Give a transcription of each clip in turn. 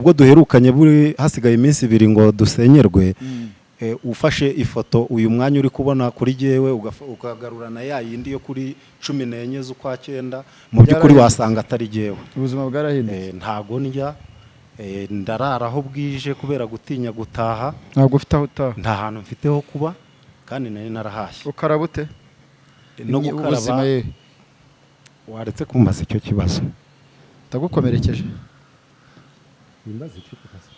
ubwo duherukanye buri hasigaye iminsi 2 ngo dusenyerwe ufashe ifoto uyu mwanya uri kubona kuri jewe ukagarurana ya yindi yo kuri 14 z'ukwa 9 mu byukuri wasanga atari jewe. Ubuzima bwarahindutse. Ntago ndya ndarara aho bwije kubera gutinya gutaha. Ntabwo ufite aho utaha? Nta hantu mfiteho kuba kandi nari narahashye. Ukarabute? No gukaraba waretse kumbaza icyo kibazo. Ndagukomerekeje. Imbaza icyo kibazo.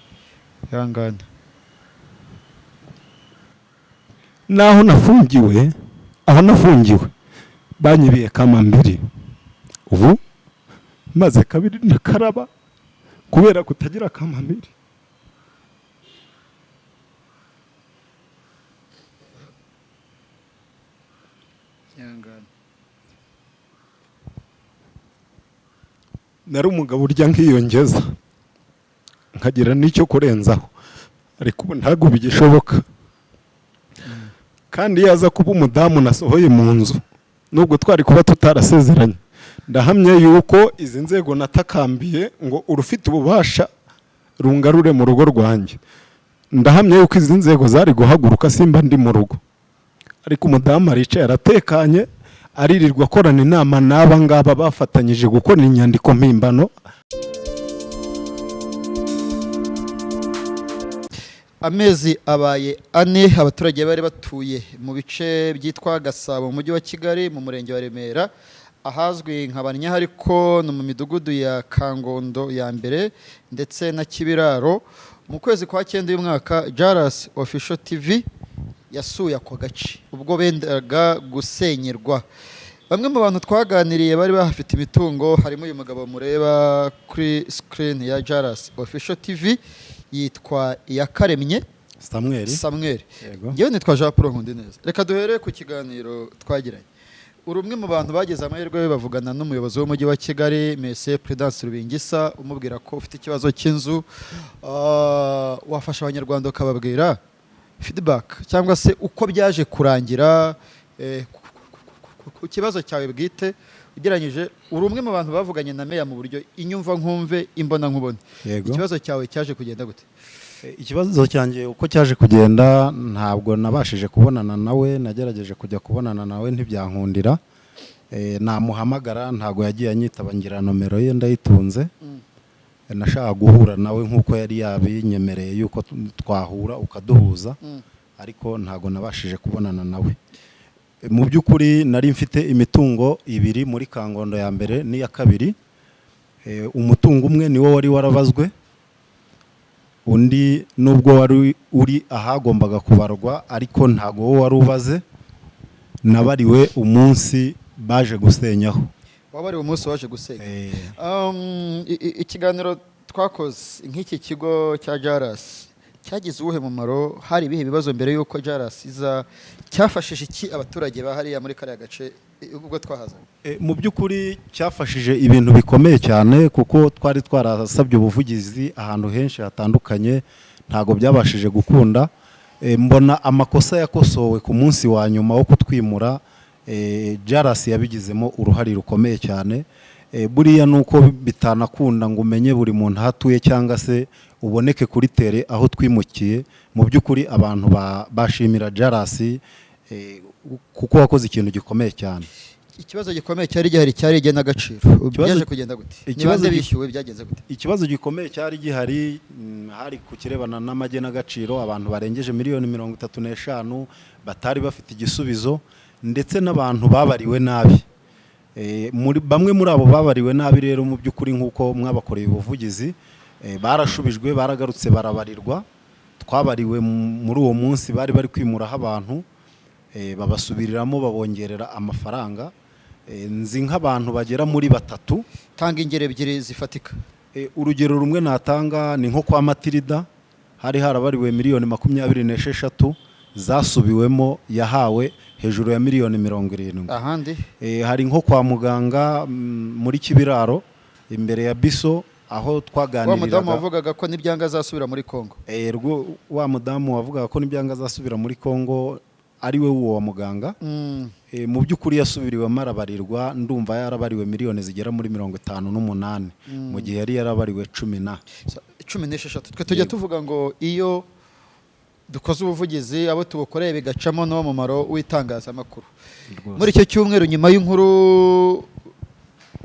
Yangana. Naho nafungiwe, aho nafungiwe banyibiye kama mbiri. Ubu maze 2 nakaraba kubera kutagira kama mbiri. Yangana. Nari umugabo urya nkiyongeza nkagira n'icyo kurenzaho, ariko ubu ntago bigishoboka. Kandi yaza kuba umudamu nasohoye mu nzu nubwo twari kuba tutarasezeranye, ndahamye yuko izi nzego natakambiye ngo urufite ububasha rungarure mu rugo rwanjye. Ndahamye yuko izi nzego zari guhaguruka simba ndi mu rugo, ariko umudamu aricaye aratekanye aririrwa akorana inama n'aba ngaba bafatanyije gukora inyandiko mpimbano. Amezi abaye 4 abaturage bari batuye mu bice byitwa Gasabo mu mujyi wa Kigali mu murenge wa Remera ahazwi nka Banyaha, ariko no mu midugudu ya Kangondo ya mbere ndetse na Kibiraro. Mu kwezi kwa 9 uyu mwaka Jaras Official TV yasuye ako gace ubwo bendaga gusenyerwa. Bamwe mu bantu twaganiriye bari bahafite imitungo harimo uyu mugabo mureba kuri screen ya Jaras Official TV yitwa Yakaremye Samuel. Ngewe nitwa Jean Paul Nkundineza. Reka duhere ku kiganiro twagiranye. Urumwe mu bantu bageze amahirwe bavugana n'umuyobozi w'umujyi wa Kigali Mese Prudence Rubingisa umubwira ko ufite ikibazo cy'inzu, wafasha abanyarwanda ukababwira feedback cyangwa se uko byaje kurangira ku kibazo cyawe bwite ugeranyije. Urumwe mu bantu bavuganye na meya mu buryo inyumva nkumve imbona nkubone. Ikibazo cyawe cyaje kugenda gute? Ikibazo cyanjye uko cyaje kugenda ntabwo nabashije kubonana nawe, nagerageje kujya kubonana nawe ntibyankundira. Namuhamagara ntabwo yagiye anyitaba, ngira nomero ye ndayitunze. Nashaka guhura nawe nkuko yari yabinyemereye yuko twahura ukaduhuza, ariko ntabwo nabashije kubonana nawe. Mu byukuri nari mfite imitungo 2 muri Kangondo ya mbere n'iya kabiri. Umutungo umwe niwo wari warabazwe, undi nubwo wari uri ahagombaga kubarwa ariko ntago wo wari ubaze, nabariwe umunsi baje gusenyaho. Wabari umunsi waje gusenya. Ikiganiro twakoze nk'iki kigo cya Jaras cyagize ubuhe mumaro, hari ibihe bibazo mbere yuko Jaras iza, cyafashije iki abaturage bahariya muri kariya gace ubwo twahaza? Mu byukuri cyafashije ibintu bikomeye cyane kuko twari twarasabye ubuvugizi ahantu henshi hatandukanye, ntago byabashije gukunda. Mbona amakosa yakosowe ku munsi wa nyuma wo kutwimura. Jaras yabigizemo uruhari rukomeye cyane. Buriya nuko bitanakunda ngo umenye buri muntu hatuye cyangwa se uboneke kuri tere aho twimukiye. Mu byukuri abantu bashimira Jaras kuko wakoze ikintu gikomeye cyane. Ikibazo gikomeye cyari gihari cyari igenagaciro. Byaje kugenda gute? Ikibazo bishyuwe byagenze gute? Ikibazo gikomeye cyari gihari hari ku kirebana n'amagenagaciro, abantu barengeje miliyoni 35 batari bafite igisubizo, ndetse n'abantu babariwe nabi. Bamwe muri abo babariwe nabi rero mu byukuri nkuko mwabakoreye ubuvugizi barashubijwe, baragarutse barabarirwa. Twabariwe muri uwo munsi bari bari kwimuraho abantu, babasubiriramo babongerera amafaranga. Nzi nk'abantu bagera muri 3. Tanga ingero 2 zifatika. Urugero rumwe natanga ni nko kwa Matilda, hari harabariwe miliyoni 26 zasubiwemo, yahawe hejuru ya miliyoni 70. Ahandi hari nko kwa muganga muri Kibiraro imbere ya Biso aho twaganiriraga. Wa mudamu wavugaga ko nibyanga azasubira muri Kongo. Wa mudamu wavugaga ko nibyanga azasubira muri Kongo ari we w'uwo muganga. Mm. Mu by'ukuri yasubiriwemo arabarirwa, ndumva yarabariwe miliyoni zigera muri 58 mu gihe yari yarabariwe 16. Twe tujya tuvuga ngo iyo dukoze ubuvugizi abo tubukoreye bigacamo no mumaro w'itangazamakuru. Muri icyo cyumweru nyuma y'inkuru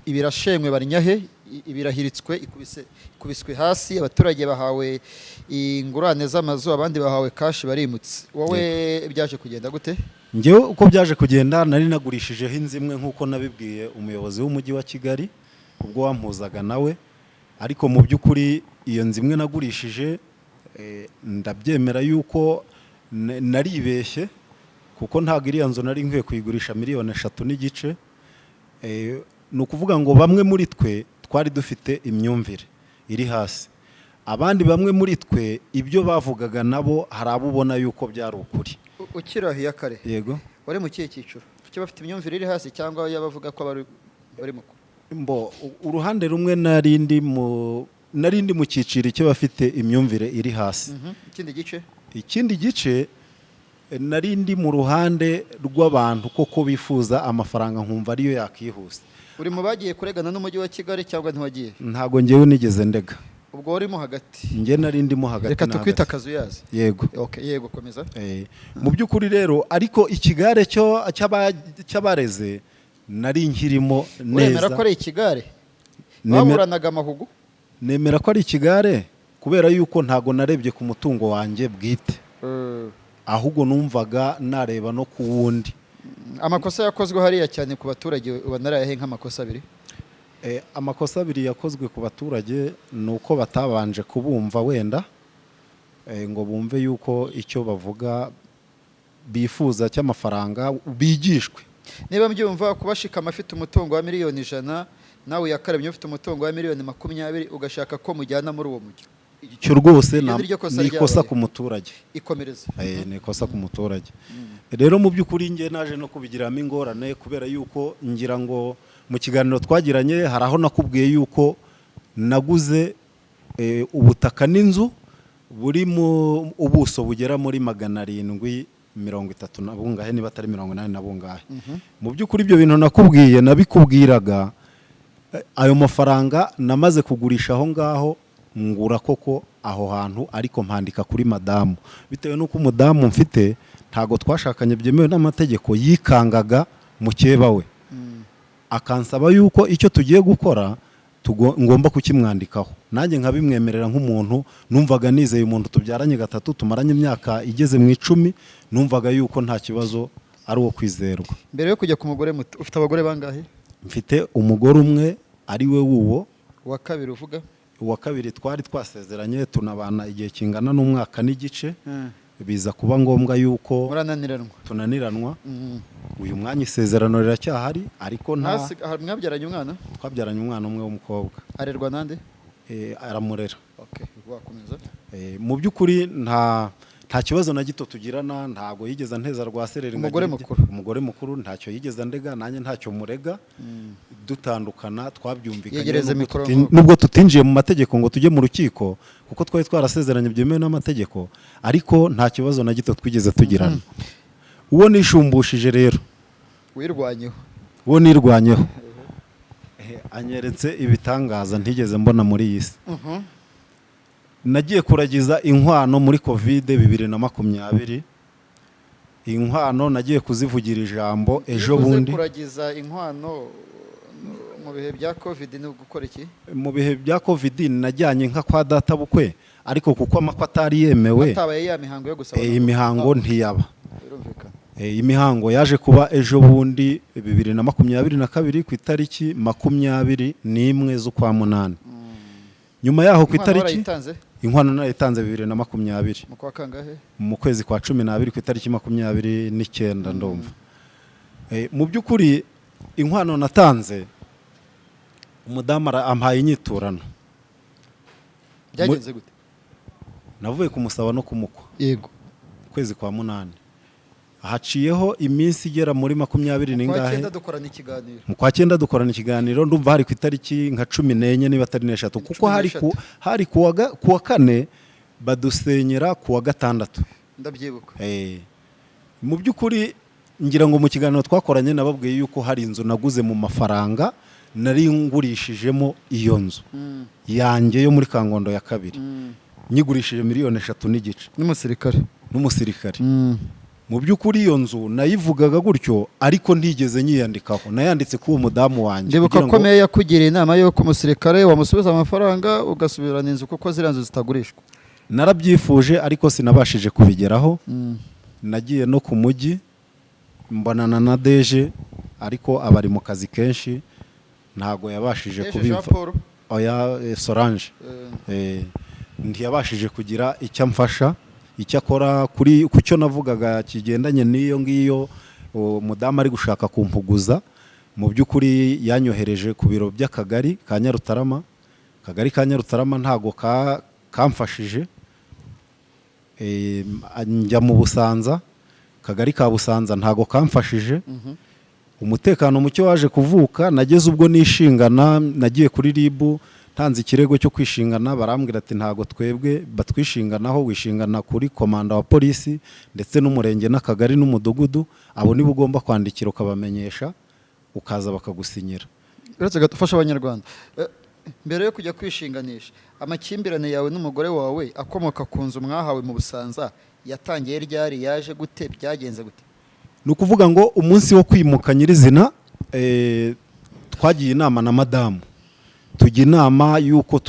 ibirashemwe Barinyahe, ibirahiritswe, ikubiswe hasi, abaturage bahawe ingurane z'amazu, abandi bahawe kashi barimutse. Wowe byaje kugenda gute? Njyewe uko byaje kugenda, nari nagurishijeho inzu imwe nk'uko nabibwiye umuyobozi w'umujyi wa Kigali ubwo wampuzaga nawe, ariko mu by'ukuri iyo nzu imwe nagurishije ndabyemera yuko naribeshye, kuko ntabwo iriya nzu nari nkwiye kuyigurisha miliyoni 3 n'igice. Ni ukuvuga ngo bamwe muri twe twari dufite imyumvire iri hasi, abandi bamwe muri twe ibyo bavugaga nabo hari abo ubona yuko byari ukuri. Ukirahiye kare, yego, wari mu kihe cyiciro? Cyo bafite imyumvire iri hasi cyangwa yabavuga ko bari mu uruhande rumwe narindi mu cyiciro cyo bafite imyumvire iri hasi. Ikindi gice narindi mu ruhande rw'abantu koko bifuza amafaranga nkumva ariyo yakihuse. Uri mu bagiye kuregana n'umujyi wa Kigali cyangwa ntiwagiye? Ntago ngewe nigeze ndega. Ubwo warimo hagati? Nge narindimo hagati. Reka tukwita akazu yazi. Yego. Okay, yego komeza. Mu by'ukuri rero, ariko ikigare cyo cyabareze nari nkirimo neza. Wemera ko ari ikigare? Baburanaga amahugu? Nemera ko ari ikigare kubera yuko ntago narebye ku mutungo wanjye bwite. Ahubwo numvaga nareba no ku wundi. Amakosa yakozwe hariya cyane ku baturage ubanaraye nk'amakosa abiri? Amakosa abiri yakozwe ku baturage nuko batabanje kubumva wenda ngo bumve yuko icyo bavuga bifuza cy'amafaranga bigishwe. Niba mbyumva kubashika amafite umutungo wa miliyoni 100, nawe yakaremye ufite umutungo wa miliyoni 20 ugashaka ko mujyana muri uwo mujyi, icyo rwose ni ikosa ku muturage. Ikomereza. Ni ikosa ku muturage. Rero mu by'ukuri nge naje no kubigiramo ingorane kubera yuko ngira ngo mu kiganiro twagiranye hari aho nakubwiye yuko naguze ubutaka n'inzu buri mu ubuso bugera muri 730 na bungahe, niba atari 80 na bungahe. Mu by'ukuri ibyo bintu nakubwiye nabikubwiraga, ayo mafaranga namaze kugurisha aho ngaho ngura koko aho hantu, ariko mpandika kuri madamu bitewe nuko umudamu mfite ntago twashakanye byemewe n'amategeko, yikangaga mukeba we akansaba yuko icyo tugiye gukora ngomba kukimwandikaho. Nanjye nkabimwemerera nk'umuntu numvaga nizeye umuntu tubyaranye gatatu, tumaranye imyaka igeze mu 10, numvaga yuko nta kibazo ari uwo kwizerwa. Mbere yo kujya ku mugore muto, ufite abagore bangahe? Mfite umugore umwe ari we wuwo. Uwa kabiri uvuga? Uwa kabiri twari twasezeranye tunabana igihe kingana n'umwaka n'igice. Biza kuba ngombwa yuko tunaniranwa. Uyu mwanya isezerano riracyahari, ariko mwabyaranye umwana? Twabyaranye umwana umwe w'umukobwa. Arerwa nande? Aramurera. Okay, wakomeza. Mu by'ukuri nta kibazo na gito tugirana, ntago yigeze anteza rwaserera. Umugore mukuru ntacyo yigeze ndega, nanjye ntacyo murega. Dutandukana twabyumvikanye nubwo tutinjiye mu mategeko ngo tujye mu rukiko, kuko twari twarasezeranye byemewe n'amategeko, ariko nta kibazo na gito twigeze tugirana. Uwo nishumbushije rero, uwo nirwanyeho anyeretse ibitangaza ntigeze mbona muri iyi si. Nagiye kuragiza inkwano muri Covid 2020. Inkwano nagiye kuzivugira ijambo ejo bundi. Kuragiza inkwano mu bihe bya Covid ni gukora iki? Mu bihe bya Covid najyanye nka kwa data bukwe, ariko kuko amakwa atari yemewe, atabaye ya mihango yo gusaba. Imihango ntiyaba. Imihango yaje kuba ejo bundi 2022 ku itariki 21 z'ukwa munani. Nyuma yaho ku itariki inkwano nayitanze 2020 mu kwa kangahe? Mu kwezi kwa 12 ku itariki 29 ndumva. Mu by'ukuri inkwano natanze umudamu ampaye inyiturano. Byagenze gute? Navuye kumusaba no kumukwa. Yego. Kwezi kwa munani. Haciyeho iminsi igera muri 20 n'ingahe. Mu kwa 9 dukorana ikiganiro, ndumva hari ku itariki nka 14 niba atari 13, kuko hari kuwa 4 badusenyera kuwa 6. Ndabyibuka. mu by'ukuri ngira ngo mu kiganiro twakoranye nababwiye yuko hari inzu naguze mu mafaranga nari ngurishijemo iyo nzu yanjye yo muri Kangondo ya kabiri nyigurishije miliyoni 3 n'igice n'umusirikare mu by'ukuri iyo nzu nayivugaga gutyo ariko ntigeze nyiyandikaho nayanditse ku uwo mudamu wanjye ndibuka ko meya yakugiriye inama yo ku musirikare wamusubiza amafaranga ugasubirana inzu kuko ziriya nzu zitagurishwa. narabyifuje ariko sinabashije kubigeraho. Nagiye no ku mujyi mbonana na Deje ariko abari mu kazi kenshi ntago yabashije kubimfa. Oya Solange ntiyabashije kugira icyo amfasha icyo akora kuri kucyo navugaga kigendanye n'iyo ngiyo mudamu ari gushaka kumpuguza. Mu by'ukuri yanyohereje ku biro by'akagari ka Nyarutarama. Akagari ka Nyarutarama ntago kamfashije. Njya mu Busanza, Akagari ka Busanza ntago kamfashije. Umutekano mucyo waje kuvuka nageze ubwo nishingana nagiye kuri RIB tanze ikirego cyo kwishingana barambwira ati ntago twebwe batwishinganaho wishingana kuri komanda wa polisi ndetse n'umurenge n'akagari n'umudugudu abo nibo ugomba kwandikira ukabamenyesha ukaza bakagusinyira. Uretse gatufasha abanyarwanda mbere yo kujya kwishinganisha amakimbirane yawe n'umugore wawe akomoka ku nzu mwahawe mu Busanza yatangiye ryari yaje gute byagenze gute? Nukuvuga ngo umunsi wo kwimuka nyirizina twagiye inama na madamu tujya inama yuko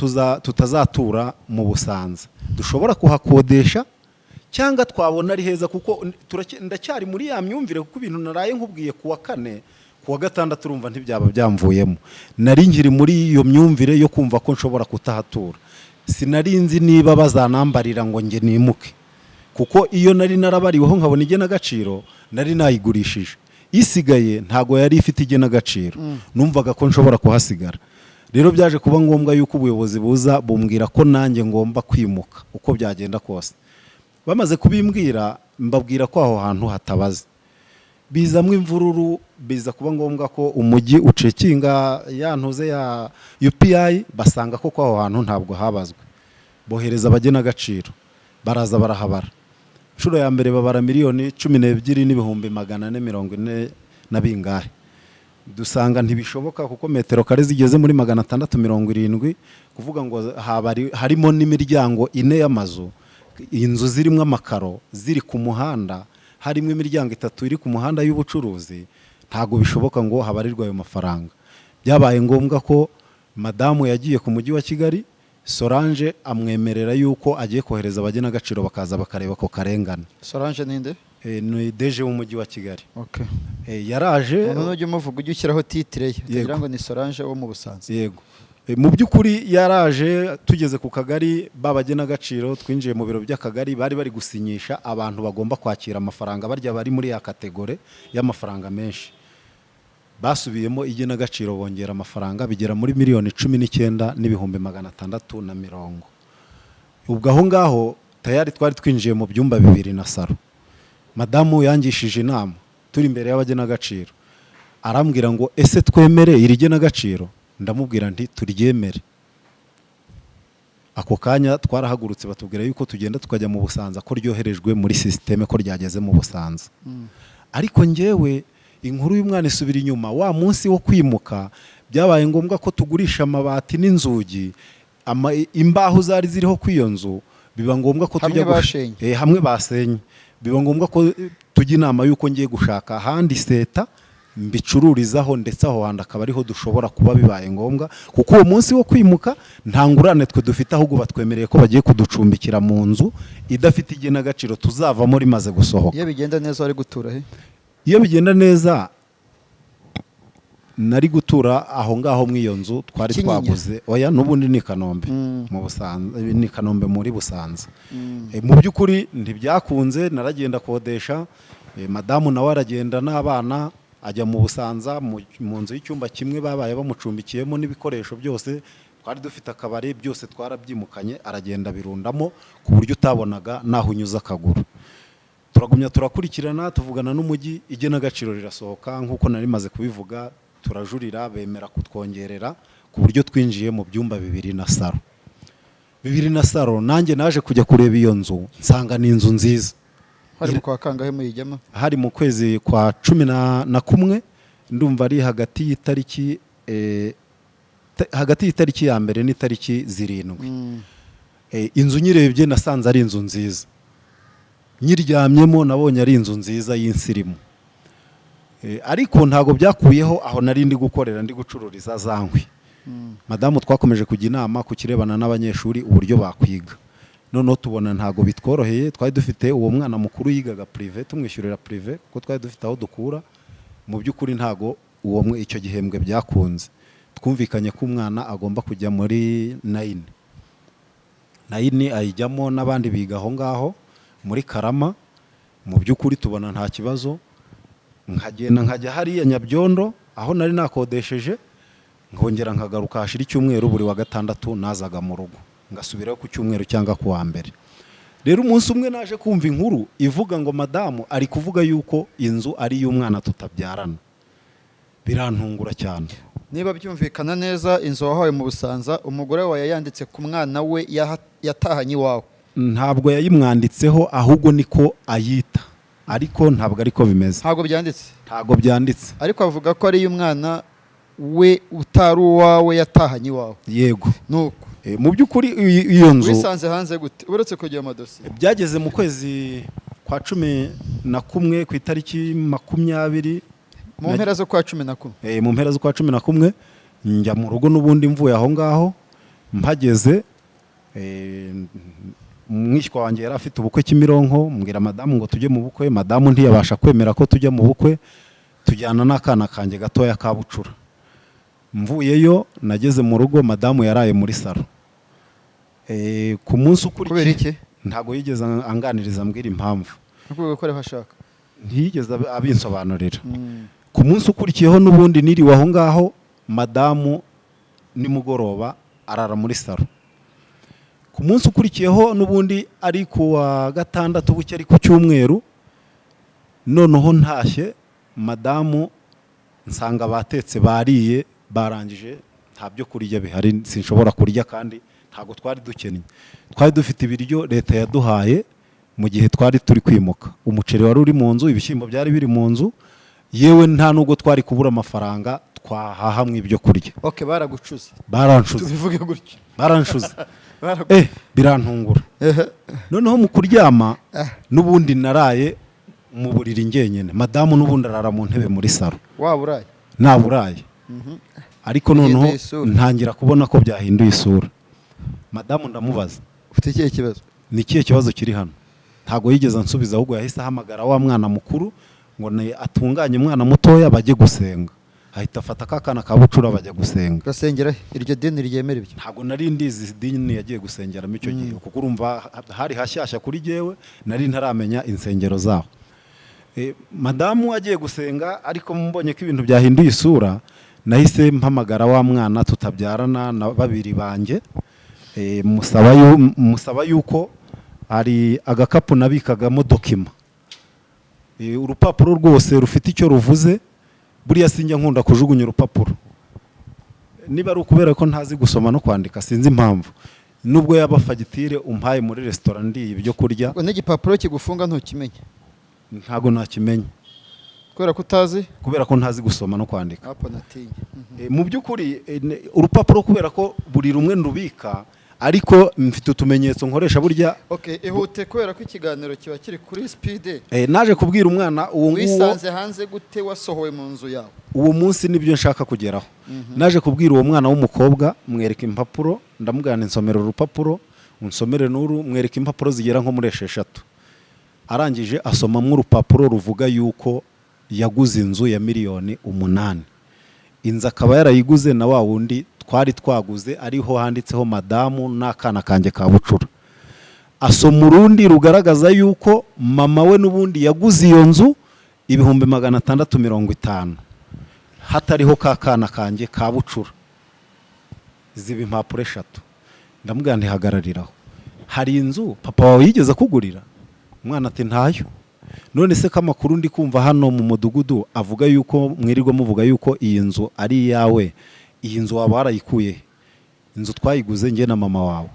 tutazatura mu Busanza dushobora kuhakodesha cyangwa twabona ari heza kuko ndacyari muri ya myumvire kuko ibintu naraye nkubwiye kuwa 4 kuwa 6 urumva ntibyaba byamvuyemo nari ngiri muri iyo myumvire yo kumva ko nshobora kutahatura sinari nzi niba bazanambarira ngo nge nimuke kuko iyo nari narabariweho nkabona igena gaciro nari nayigurishije isigaye ntago yari ifite igena gaciro numvaga ko nshobora kuhasigara. Rero byaje kuba ngombwa yuko ubuyobozi buza bumbwira ko nanjye ngomba kwimuka uko byagenda kose. Bamaze kubimbwira mbabwira ko aho hantu hatabaze bizamwe imvururu biza kuba ngombwa ko umujyi ucekinga yantuze ya UPI basanga ko aho hantu ntabwo habazwe bohereza abagena gaciro baraza barahabara inshuro ya mbere babara miliyoni 12,440 na bingahe dusanga ntibishoboka kuko metero kare zigeze muri 670 kuvuga ngo harimo n'imiryango 4 y'amazu inzu zirimo amakaro ziri ku muhanda harimo imiryango 3 iri ku muhanda y'ubucuruzi ntago bishoboka ngo habarirwa ayo mafaranga. Byabaye ngombwa ko madamu yagiye ku mujyi wa Kigali Solange amwemerera yuko agiye kohereza abagena gaciro bakaza bakareba ko karengana. Solange ninde? Ni Deje w'umujyi wa Kigali. Okay. Yaraje none ujye muvuga ujye ushyiraho titre ye kugira ngo ni Solange wo mu Busanza. Yego. Mu by'ukuri yaraje tugeze ku kagari babagena gaciro twinjiye mu biro by'akagari bari gusinyisha abantu bagomba kwakira amafaranga barya bari muri ya kategori y'amafaranga menshi. Basubiyemo igena gaciro bongera amafaranga bigera muri miliyoni 19,670. Ubwo aho ngaho tayari twari twinjiye mu byumba 2 na saro. Madamu yangishije inama turi imbere y'abagena gaciro arambwira ngo ese twemere irigena gaciro ndamubwira nti turyemere. Ako kanya twarahagurutse batubwira yuko tugenda tukajya mu Busanza ko ryoherejwe muri systeme ko ryageze mu Busanza. Ariko ngewe inkuru y'umwana isubira inyuma wa munsi wo kwimuka byabaye ngombwa ko tugurisha amabati n'inzugi imbaho zari ziriho kwiyo nzu biba ngombwa ko tujya hamwe basenye biba ngombwa ko tujya inama yuko ngiye gushaka ahandi seta mbicururizaho ndetse aho handi akaba ariho dushobora kuba bibaye ngombwa kuko uwo munsi wo kwimuka nta ngurane twe dufite ahubwo batwemereye ko bagiye kuducumbikira mu nzu idafite igena gaciro tuzavamo rimaze gusohoka. Iyo bigenda neza wari gutura he? Iyo bigenda neza nari gutura aho ngaho mw'iyo nzu twari twaguze oya n'ubundi ni Kanombe mu Busanza ni Kanombe muri Busanza. Mu by'ukuri ntibyakunze naragenda kodesha madamu nawe aragenda n'abana ajya mu Busanza mu nzu y'icyumba kimwe babaye bamucumbikiyemo n'ibikoresho byose twari dufite akabari byose twarabyimukanye aragenda birundamo ku buryo utabonaga naho unyuza akaguru. Turagumya turakurikirana tuvugana n'umujyi igena gaciro rirasohoka nkuko nari maze kubivuga turajurira bemera kutwongerera ku buryo twinjiye mu byumba 2 na saro. 2 na saro nanjye naje kujya kureba iyo nzu nsanga ni inzu nziza hari mu kwa kangahe muyijyamo? hari mu kwezi kwa 11 ndumva ari hagati y'itariki ya mbere n'itariki 7. Inzu nyirebye nasanze ari inzu nziza, nyiryamyemo nabonye ari inzu nziza y'insirimu. Ariko ntago byakuyeho aho nari ndi gukorera, ndi gucururiza za nkwi. Madamu twakomeje kujya inama ku kirebana n'abanyeshuri uburyo bakwiga, noneho tubona ntago bitworoheye. Twari dufite uwo mwana mukuru yigaga privé, tumwishyurira privé kuko twari dufite aho dukura. Mu by'ukuri ntago icyo gihembwe byakunze. Twumvikanye ko umwana agomba kujya muri 9 ayijyamo n'abandi biga aho ngaho muri Karama. Mu by'ukuri tubona nta kibazo, nkajya hariya Nyabyondo aho nari nakodesheje, nkongera nkagaruka hashira icyumweru buri wa gatandatu nazaga mu rugo, ngasubirayo ku cyumweru cyangwa ku wa mbere. Rero umunsi umwe naje kumva inkuru ivuga ngo madamu ari kuvuga yuko inzu ari y'umwana tutabyarana. Birantungura cyane. Niba byumvikana neza, inzu wahawe mu Busanza umugore wawe yayanditse ku mwana we yatahanye iwawe? Ntabwo yayimwanditseho, ahubwo niko ayita, ariko ntabwo ariko bimeze. Ntabwo byanditse? Ntabwo byanditse, ariko avuga ko ari y'umwana we utari uwawe yatahanye iwawe. Yego. Nuko mu by'ukuri iyo nzu wisanze hanze gute uretse kugira amadosiye? Byageze mu kwezi kwa 11 ku itariki 20 mu mpera zo kwa 11. Mu mpera zo kwa 11 njya mu rugo n'ubundi mvuye aho ngaho. Mpageze umwishywa wanjye yari afite ubukwe Kimironko, mbwira madamu ngo tujye mu bukwe. Madamu ntiyabasha kwemera ko tujya mu bukwe, tujyana n'akana kanjye gatoya ka bucura. Mvuyeyo nageze mu rugo, madamu yaraye muri salo. Ku munsi ukurikiye ntago yigeze anganiriza mbwira impamvu. Nkuko gukora hashaka ntiyigeze abinsobanurira. Ku munsi ukurikiyeho n'ubundi niriwe aho ngaho, madamu nimugoroba arara muri salo. Ku munsi ukurikiyeho n'ubundi ari ku wa gatandatu buke ari ku cyumweru, noneho ntashye madamu nsanga batetse bariye barangije, nta byo kurya bihari, sinshobora kurya kandi ntago twari dukennye. Twari dufite ibiryo leta yaduhaye mu gihe twari turi kwimuka. Umuceri wari uri mu nzu, ibishyimbo byari biri mu nzu, yewe nta nubwo twari kubura amafaranga twahaha mu ibyo kurya. Okay, baragucuze? Baranshuze. Tubivuge gutyo. Baranshuze. Birantungura. Noneho mu kuryama n'ubundi naraye mu buriri ngenyene, madamu n'ubundi arara mu ntebe muri salo. Waburaye? Naburaye. Ariko noneho ntangira kubona ko byahinduye isura. Madamu ndamubaza, ufite ikihe kibazo? Ni ikihe kibazo kiri hano? Ntago yigeze ansubiza, ahubwo yahise ahamagara wa mwana mukuru ngo atunganye umwana mutoya bajye gusenga. Ahita afata kakana ka bucura bajya gusenga. Gasengera iryo dini ryemera ibyo? Ntago nari ndizi dini yagiye gusengeramo icyo gihe, kuko urumva hari hashyashya kuri jewe, nari ntaramenya insengero zaho. Madamu agiye gusenga, ariko mbonye ko ibintu byahinduye isura, nahise mpamagara wa mwana tutabyarana na babiri banjye, musaba yuko hari agakapu nabikagamo dokima. Urupapuro rwose rufite icyo ruvuze, buriya sinjya nkunda kujugunya urupapuro. Niba ari ukubera ko ntazi gusoma no kwandika sinzi impamvu. Nubwo yaba fagitire umpaye muri restaurant ndi ibyo kurya, n'igipapuro kigufunga ntukimenye? Ntago nakimenya. Kubera ko utazi? Kubera ko ntazi gusoma no kwandika. Hapo natinye. Mu by'ukuri urupapuro kubera ko buri rumwe ndubika, ariko mfite utumenyetso nkoresha burya. Okay, ihute kubera ko ikiganiro kiba kiri kuri speed. Naje kubwira umwana uwo nguwo. Wisanze hanze gute wasohowe mu nzu yawe? Uwo munsi nibyo nshaka kugeraho. Naje kubwira uwo mwana w'umukobwa, mwereka impapuro, ndamugana insomero urupapuro, unsomere nuru, mwereka impapuro zigera nko muri 6. Arangije asomamwe urupapuro ruvuga yuko yaguze inzu ya miliyoni 8. Inzu akaba yarayiguze na wa wundi twari twaguze, ariho handitseho madamu n'akana kanjye ka bucura. Asoma urundi rugaragaza yuko mama we n'ubundi yaguze iyo nzu 650, hatariho kakana kanjye ka bucura. Ziba impapuro 3. Ndamubwira ntihagarariraho. Hari inzu papa wawe yigeze kugurira? Umwana ati ntayo. None se kamakuru ndi kumva hano mu mudugudu avuga yuko mwirirwa muvuga yuko iyi nzu ari iyawe, iyi nzu waba warayikuye? Inzu twayiguze nge na mama wawe.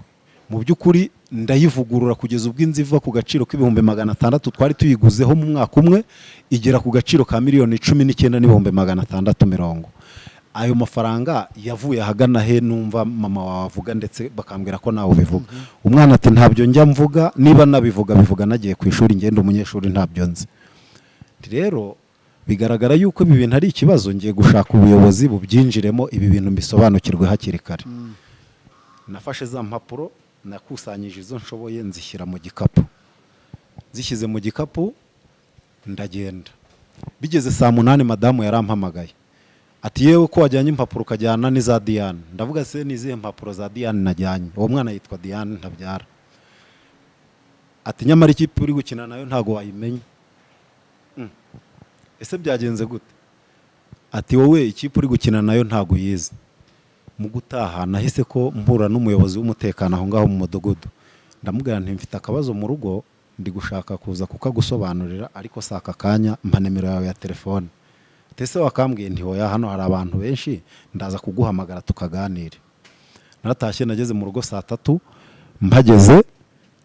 Mu by'ukuri ndayivugurura kugeza ubwo inzu iva ku gaciro k'ibihumbi 600 twari tuyiguzeho mu mwaka umwe igera ku gaciro ka miliyoni 19,670. Ayo mafaranga yavuye ahagana he numva mama wavuga ndetse bakambwira ko nawe ubivuga. Umwana ati ntabyo njya mvuga, niba nabivuga bivuga nagiye ku ishuri ngende umunyeshuri ntabyo nzi. Rero bigaragara yuko ibi bintu ari ikibazo, ngiye gushaka ubuyobozi bubyinjiremo ibi bintu mbisobanukirwe hakiri kare. Nafashe za mpapuro nakusanyije izo nshoboye nzishyira mu gikapu. Zishyize mu gikapu ndagenda. Bigeze saa 8 madamu yarampamagaye. Ati yewe ko wajyanye impapuro ukajyana n'iza Diane. Ndavuga se nizihe mpapuro za Diane najyanye? Uwo mwana yitwa Diane ntabyara. Ati nyamara ikipe uri gukina nayo ntago wayimenya. Ese byagenze gute? Ati wowe ikipe uri gukina nayo ntago yize. Mu gutaha nahise ko mpura n'umuyobozi w'umutekano aho ngaho mu mudugudu. Ndamubwira nti mfite akabazo mu rugo ndi gushaka kuza kukagusobanurira ariko saka kanya mpa nimero yawe ya telefone. Tese wakambwiye nti hoya hano hari abantu benshi ndaza kuguhamagara tukaganira. Naratashye nageze mu rugo saa 3 mpageze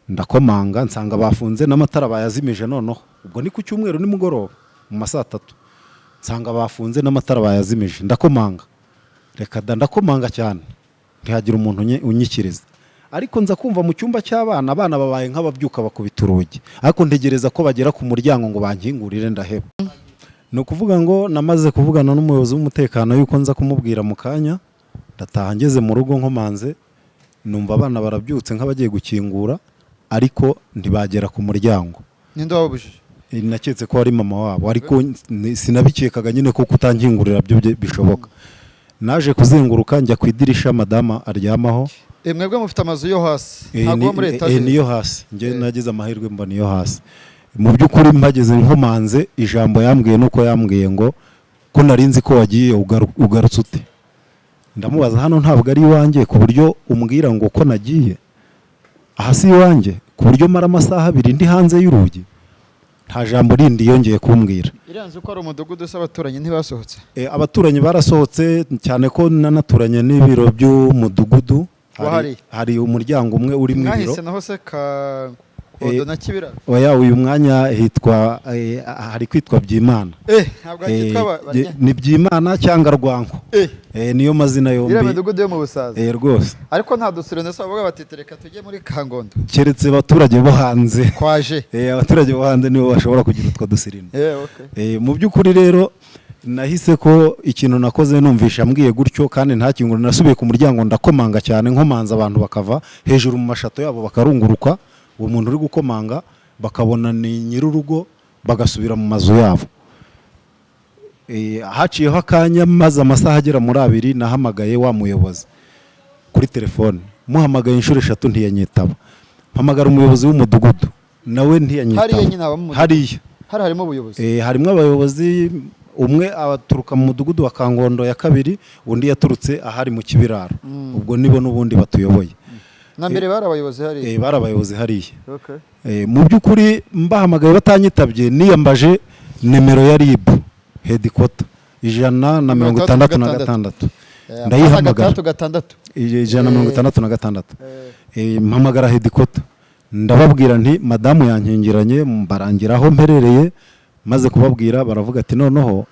ndakomanga nsanga bafunze n'amatara bayazimije noneho. Ubwo ni ku cyumweru nimugoroba mu masaa 3 nsanga bafunze n'amatara bayazimije. Ndakomanga reka ndakomanga cyane ntihagira umuntu unyikiriza, ariko nza kumva mu cyumba cy'abana babaye nk'ababyuka bakubita urugi, ariko ntegereza ko bagera ku muryango ngo bankingurire ndaheba. No kuvuga ngo namaze kuvugana n'umuyobozi w'umutekano yuko nza kumubwira mu kanya, ndataha ngeze mu rugo nkomanze numva abana barabyutse nk'abagiye gukingura ariko ntibagera ku muryango. Ninde wabujije? Naketse ko ari mama wabo, ariko sinabikekaga nyine ko kutankingurira byo bishoboka. Naje kuzenguruka njya ku idirisha madama aryamaho. Mwebwe mufite amazu yo hasi ntago muri etage? Niyo hasi, nge nagize amahirwe mba niyo hasi. Mu by'ukuri mpageze nkomanze ijambo yambwiye nuko yambwiye ngo ko narinzi ko wagiye ugarutse ute. Ndamubaza hano ntabwo ari iwanjye ku buryo umbwira ngo ko nagiye ahasi iwanjye ku buryo mara amasaha 2 ndi hanze y'urugi. Nta jambo rindi yongeye kumbwira. Iranze ko ari umudugudu s'abaturanyi ntibasohotse? Abaturanyi barasohotse cyane ko nanaturanye n'ibiro by'umudugudu. Hari umuryango umwe uri mu biro. Mwahise naho se ka Kodo na Kibira? Oya, uyu mwanya hitwa hari kwitwa Byimana. Ntabwo hitwa ni Byimana cyangwa Rwanko. Niyo mazina yombi. Ira mudugudu yo mu Busaza. Rwose. Ariko nta dusire nese bavuga batitereka tujye muri Kangondo. Keretse abaturage bo hanze. Kwaje. Abaturage bo hanze nibo bashobora kugira utwo dusirino. Okay. Mu by'ukuri rero nahise ko ikintu nakoze numvisha mbwiye gutyo kandi nta kintu nasubiye ku muryango ndakomanga cyane nkomanza abantu bakava hejuru mu mashato yabo bakarunguruka. Uwo muntu uri gukomanga bakabona ni nyirurugo bagasubira mu mazu yabo. Haciyeho akanya maze amasaha agera muri 2 nahamagaye wa muyobozi kuri telefone. Muhamagaye inshuro 3 ntiyanyitaba. Mpamagara umuyobozi w'umudugudu nawe ntiyanyitaba. Hariya harimo ubuyobozi. Harimo abayobozi, umwe abaturuka mu mudugudu wa Kangondo ya 2, undi yaturutse ahari mu Kibiraro. Ubwo nibo n'ubundi batuyoboye. Nambere barabayobozi hari? Barabayobozi hariya. Okay. Mu by'ukuri mbahamagaye batanyitabye niyambaje nimero ya RIB headquarter 166. Ndayihamagara 166. Mpamagara headquarter ndababwira nti madamu yankingiranye mbarangiraho mperereye, maze kubabwira baravuga ati noneho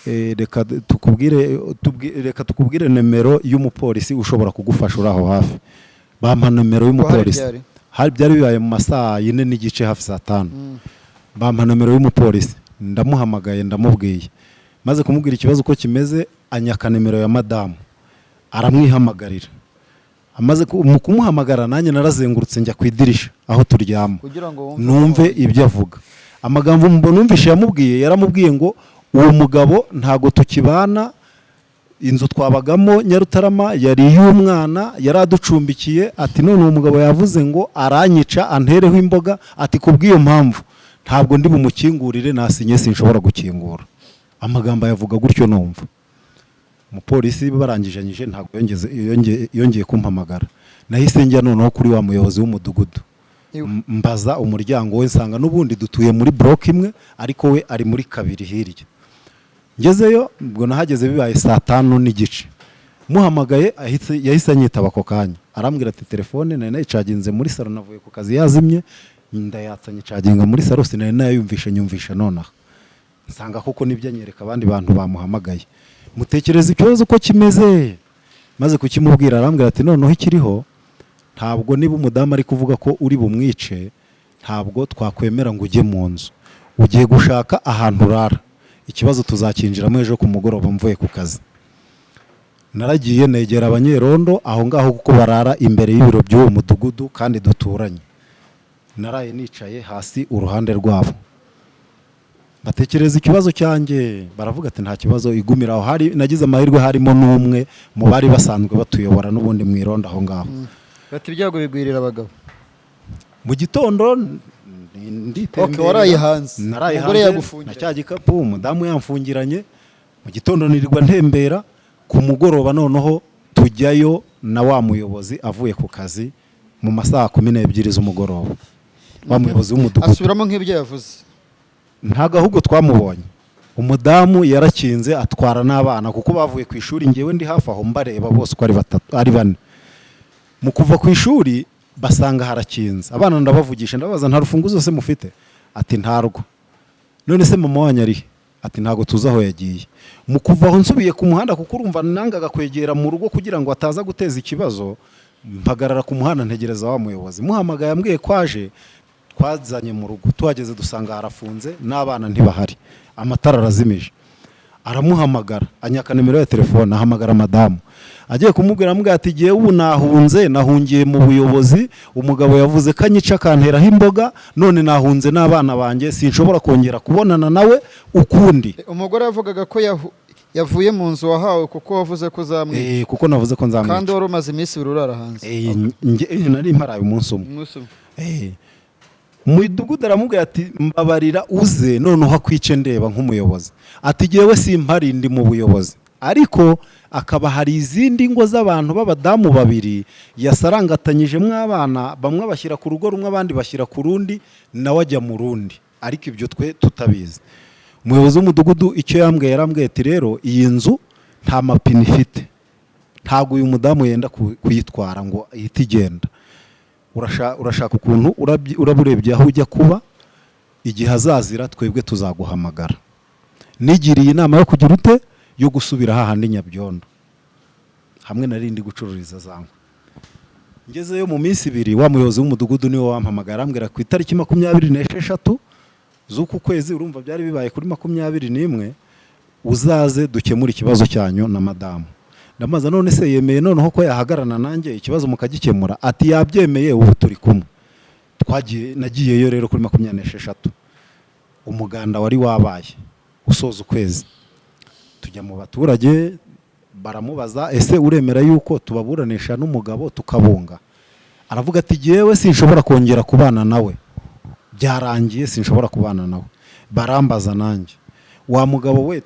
reka tukubwire nimero y'umupolisi ushobora kugufasha uraho hafi. Bampa nimero y'umupolisi. Byari bibaye mu masaha 4 n'igice hafi saa 5. Bampa nimero y'umupolisi ndamuhamagaye ndamubwiye, maze kumubwira ikibazo uko kimeze anyaka nimero ya madamu aramwihamagarira. Amaze kumuhamagara nanjye narazengurutse njya ku idirisha aho turyama numve ibyo avuga. Amagambo numvishe yamubwiye yaramubwiye ngo uwo mugabo ntago tukibana, inzu twabagamo Nyarutarama yari y'umwana yaraducumbikiye. Ati none uwo mugabo yavuze ngo aranyica antereho imboga, ati kubw'iyo mpamvu ntabwo ndi bumukingurire, nasinye sinshobora gukingura. Amagambo yavuga gutyo numva. Umupolisi barangijanyije ntabwo yongeye kumpamagara. Nahise njya noneho kuri wa muyobozi w'umudugudu mbaza umuryango we, nsanga n'ubundi dutuye muri block imwe ariko we ari muri 2 hirya. Ngezeyo ubwo nahageze bibaye saa 5 n'igice. Muhamagaye yahise anyitaba ako kanya. arambwira ati telefone nari nayicaginze muri salo, navuye ku kazi yazimye, ndayatsanye caginga muri salo, sinari nayumvishe nyumvisha nonaha nsanga koko nibyo anyereka abandi bantu bamuhamagaye. Mutekereza ikibazo ko kimeze, maze kukimubwira arambwira ati noneho ikiriho ntabwo niba umudamu ari kuvuga ko uri bumwice, ntabwo twakwemera ngo ujye mu nzu, ugiye gushaka ahantu urara, ikibazo tuzakinjiramo ejo ku mugoroba mvuye ku kazi. Naragiye negera abanyerondo aho ngaho kuko barara imbere y'ibiro by'uwo mudugudu kandi duturanye. Naraye nicaye hasi uruhande rwabo, batekereza ikibazo cyanjye, baravuga ati nta kibazo, igumira aho. Nagize amahirwe harimo n'umwe mu bari basanzwe batuyobora n'ubundi mu irondo aho ngaho. Bati ibyago bigwirira abagabo. Mu gitondo nditembera, waraye hanze, naraye hanze na cya gikapu umudamu yamfungiranye. Mu gitondo nirirwa ntembera, ku mugoroba noneho tujyayo na wa muyobozi avuye ku kazi mu masaha 12 z'umugoroba. Wa muyobozi w'umudugudu asubiramo nk'ibyo yavuze. Ntago ahubwo twamubonye, umudamu yarakinze atwara n'abana kuko bavuye ku ishuri, ngewe ndi hafi aho mbareba bose uko ari bane. Mu kuva ku ishuri basanga harakinze, abana ndabavugisha ndabaza nta rufunguzo se mufite? Ati ntarwo. None se mama wanyu ari? Ati ntago tuzi aho yagiye. Mu kuva aho nsubiye ku muhanda kuko urumva nangaga kwegera mu rugo kugira ngo ataza guteza ikibazo, mpagarara ku muhanda ntegereza wa muyobozi. Muhamagaye ambwiye kwaje, twazanye mu rugo, tuhageze dusanga harafunze n'abana ntibahari, amatara arazimije. Aramuhamagara, anyaka nimero ya telefone, ahamagara madamu. Agiye kumubwira ambwira ati giye ubu nahungiye mu buyobozi, umugabo yavuze ko anyica akanteraho imboga, none nahunze n'abana banjye, sinshobora kongera kubonana nawe ukundi. Umugore yavugaga ko yavuye mu nzu wahawe kuko wavuze ko uzamwica. Kuko navuze ko nzamwica. Kandi wari umaze iminsi urara hanze. Nari mparaye umunsi umwe. Mudugudu aramubwira ati mbabarira uze noneho akwice ndeba nk'umuyobozi. Ati giyewe simpari ndi mu buyobozi. Ariko akaba hari izindi ngo z'abantu b'abadamu babiri yasarangatanyijemo abana, bamwe bashyira ku rugo rumwe abandi bashyira ku rundi, nawe ajya mu rundi. Ariko ibyo twe tutabizi. Umuyobozi w'umudugudu icyo yarambwiye ati rero iyi nzu nta mapine ifite, ntabwo uyu mudamu yenda kuyitwara ngo ihite igenda. Urashaka ukuntu uraburebye aho ujya kuba, igihe azazira twebwe tuzaguhamagara. Nigiriye inama yo kugira ute yo gusubira hahandi Nyabyondo, hamwe narindi gucururiza zangwa. Ngezeyo mu minsi 2, wa muyobozi w'umudugudu niwe wampamagara ambwira ku itariki 26 z'uku kwezi, urumva byari bibaye kuri 21, uzaze dukemura ikibazo cyanyu na madamu. Ndamaza none se yemeye noneho ko yahagarana nanjye ikibazo mukagikemura? Ati yabyemeye, ubu turi kumwe. Nagiyeyo rero kuri 26, umuganda wari wabaye usoza ukwezi. Tujya mu baturage baramubaza, ese uremera yuko tubaburanisha n'umugabo tukabunga? Aravuga ati giyewe sinshobora kongera kubana nawe, byarangiye sinshobora kubana nawe. Barambaza nanjye, wa mugabo we